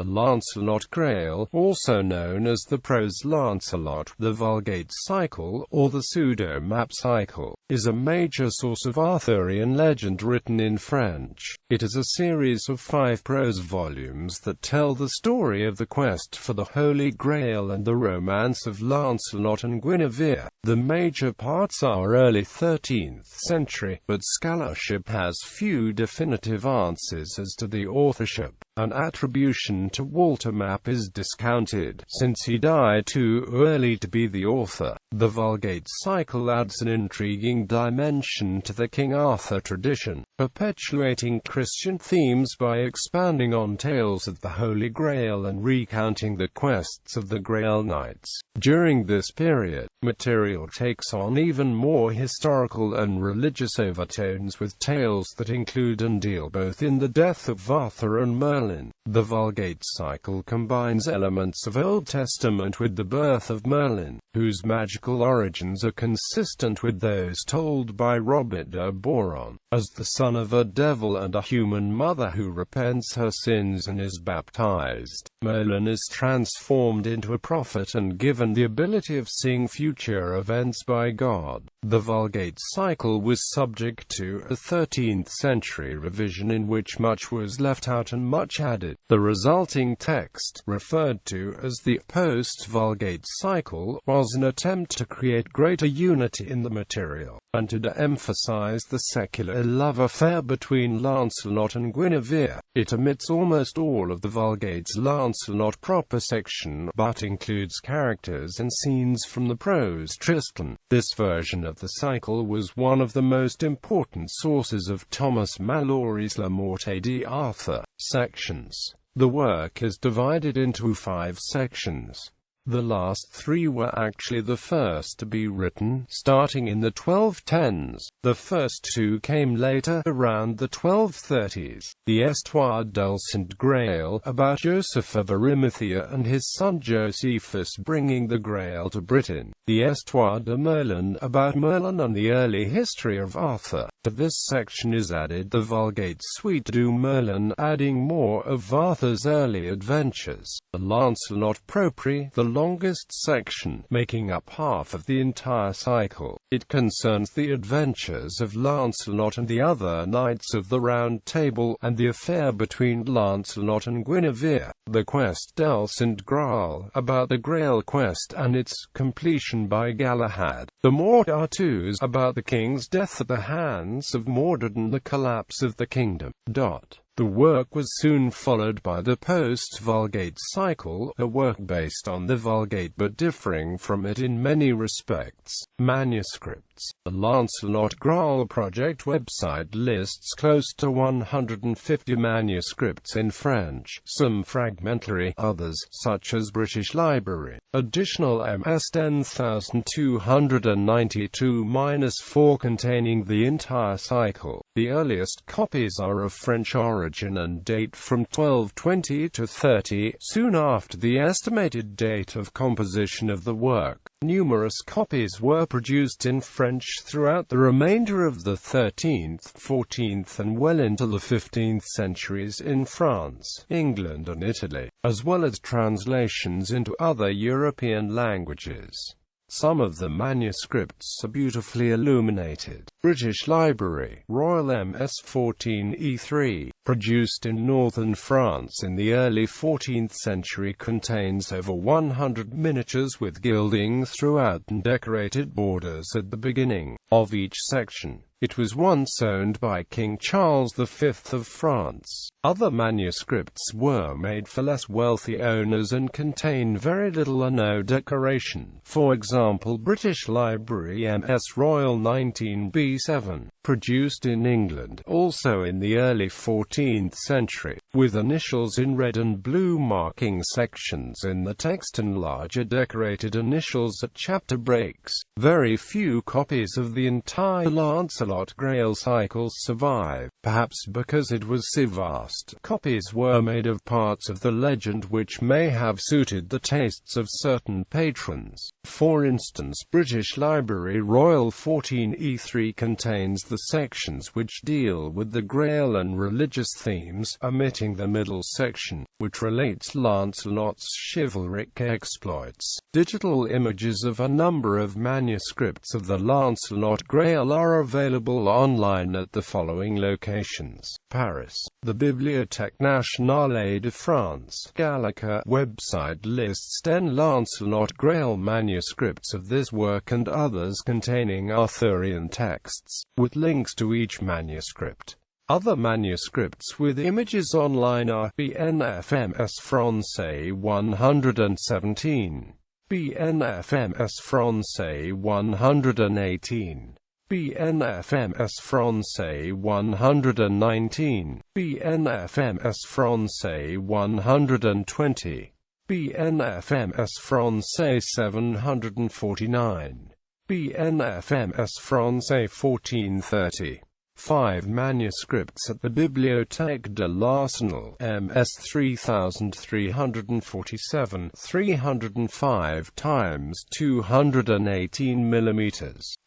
Lancelot-Grail, also known as the Prose Lancelot, the Vulgate Cycle, or the Pseudo-Map Cycle, is a major source of Arthurian legend written in French. It is a series of 5 prose volumes that tell the story of the quest for the Holy Grail and the romance of Lancelot and Guinevere. The major parts are early 13th century, but scholarship has few definitive answers as to the authorship. An attribution to Walter Map is discounted, since he died too early to be the author. The Vulgate Cycle adds an intriguing dimension to the King Arthur tradition, perpetuating Christian themes by expanding on tales of the Holy Grail and recounting the quests of the Grail Knights. During this period, material takes on even more historical and religious overtones, with tales that include and deal both in the death of Arthur and Merlin. The Vulgate Cycle combines elements of Old Testament with the birth of Merlin, whose magical origins are consistent with those told by Robert de Boron, as the son of a devil and a human mother who repents her sins and is baptized. Merlin is transformed into a prophet and given the ability of seeing future events by God. The Vulgate Cycle was subject to a 13th century revision in which much was left out and much added. The resulting text, referred to as the Post-Vulgate Cycle, was an attempt to create greater unity in the material, and to de-emphasize the secular love affair between Lancelot and Guinevere. It omits almost all of the Vulgate's Lancelot proper section, but includes characters and scenes from the prose Tristan. This version of the cycle was one of the most important sources of Thomas Malory's La Morte d'Arthur. Sections. The work is divided into 5 sections. The last 3 were actually the first to be written, starting in the 1210s. The first 2 came later, around the 1230s. The Histoire del Saint Grail, about Joseph of Arimathea and his son Josephus bringing the Grail to Britain. The Histoire de Merlin, about Merlin and the early history of Arthur. To this section is added the Vulgate Suite du Merlin, adding more of Arthur's early adventures. The Lancelot Proprie, the longest section, making up half of the entire cycle. It concerns the adventures of Lancelot and the other knights of the Round Table, and the affair between Lancelot and Guinevere. The Quest del Saint Grail, about the Grail quest and its completion by Galahad. The Mort d'Arthurs, about the king's death at the hands of Mordred and the collapse of the kingdom. The work was soon followed by the Post-Vulgate Cycle, a work based on the Vulgate but differing from it in many respects. Manuscripts. The Lancelot-Grail project website lists close to 150 manuscripts in French, some fragmentary, others, such as British Library. Additional MS 10,292-4 containing the entire cycle. The earliest copies are of French origin and date from 1220 to 30, soon after the estimated date of composition of the work. Numerous copies were produced in French throughout the remainder of the 13th, 14th and well into the 15th centuries in France, England and Italy, as well as translations into other European languages. Some of the manuscripts are beautifully illuminated. British Library, Royal MS 14E3, produced in northern France in the early 14th century, contains over 100 miniatures with gilding throughout and decorated borders at the beginning of each section. It was once owned by King Charles V of France. Other manuscripts were made for less wealthy owners and contain very little or no decoration. For example, British Library MS Royal 19B7, produced in England, also in the early 14th century, with initials in red and blue marking sections in the text and larger decorated initials at chapter breaks. Very few copies of the entire Lancelot-Grail cycle survive, perhaps because it was so vast. Copies were made of parts of the legend which may have suited the tastes of certain patrons. For instance, British Library Royal 14E3 contains the sections which deal with the Grail and religious themes, omitting omitting the middle section, which relates Lancelot's chivalric exploits. Digital images of a number of manuscripts of the Lancelot-Grail are available online at the following locations: Paris, the Bibliothèque Nationale de France. Gallica website lists 10 Lancelot-Grail manuscripts of this work and others containing Arthurian texts, with links to each manuscript. Other manuscripts with images online are BNFMS Francais 117, BNFMS Francais 118, BNFMS Francais 119, BNFMS Francais 120, BNFMS Francais 749, BNFMS Francais 1430. 5 manuscripts at the Bibliothèque de l'Arsenal, MS 3347, 305 x 218 mm,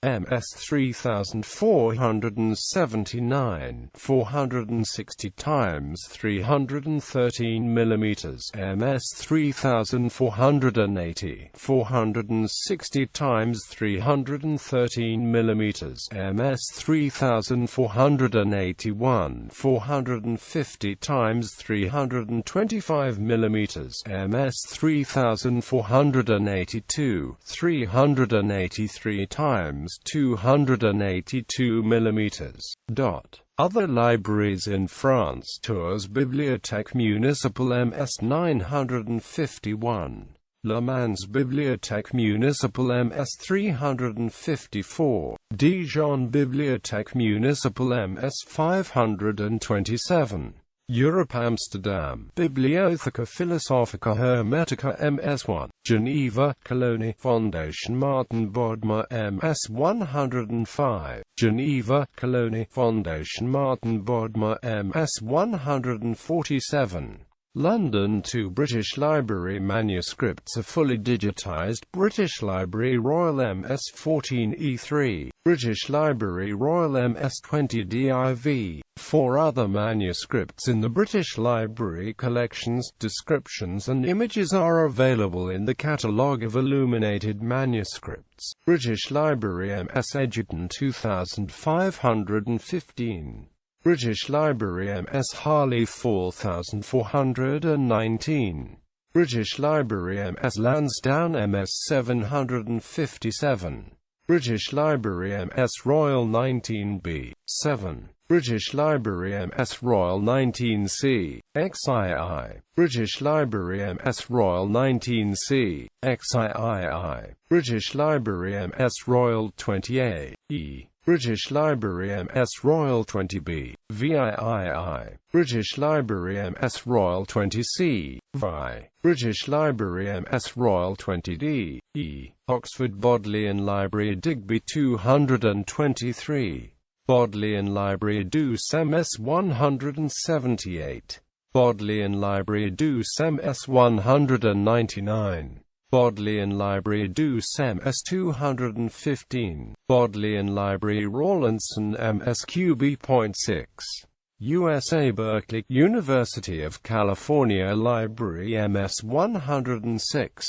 MS 3479, 460 x 313 mm, MS 3480, 460 x 313 mm, MS 3481, 450 x 325 mm, MS 3482, 383 x 282 mm. Other libraries in France: Tours Bibliothèque Municipale MS 951, Le Mans Bibliothèque Municipale MS 354, Dijon Bibliothèque Municipale MS 527, Europe Amsterdam, Bibliotheca Philosophica Hermetica MS1, Geneva, Cologne, Fondation Martin Bodmer MS 105, Geneva, Cologne, Fondation Martin Bodmer MS 147. London. 2 British Library manuscripts are fully digitized: British Library Royal MS 14E3, British Library Royal MS 20 div. 4 other manuscripts in the British Library collections. Descriptions and images are available in the Catalogue of Illuminated Manuscripts. British Library MS Egerton 2515. British Library MS Harley 4419. British Library MS Lansdowne MS 757. British Library MS Royal 19B. 7. British Library MS Royal 19C. XII. British Library MS Royal 19C. XIII. British Library MS Royal 20A. E. British Library MS Royal 20B, VIII, British Library MS Royal 20C, VI, British Library MS Royal 20D, E, Oxford Bodleian Library Digby 223, Bodleian Library Douce MS 178, Bodleian Library Douce MS 199. Bodleian Library Douce MS 215, Bodleian Library Rawlinson MS QB.6, USA Berkeley, University of California Library MS 106.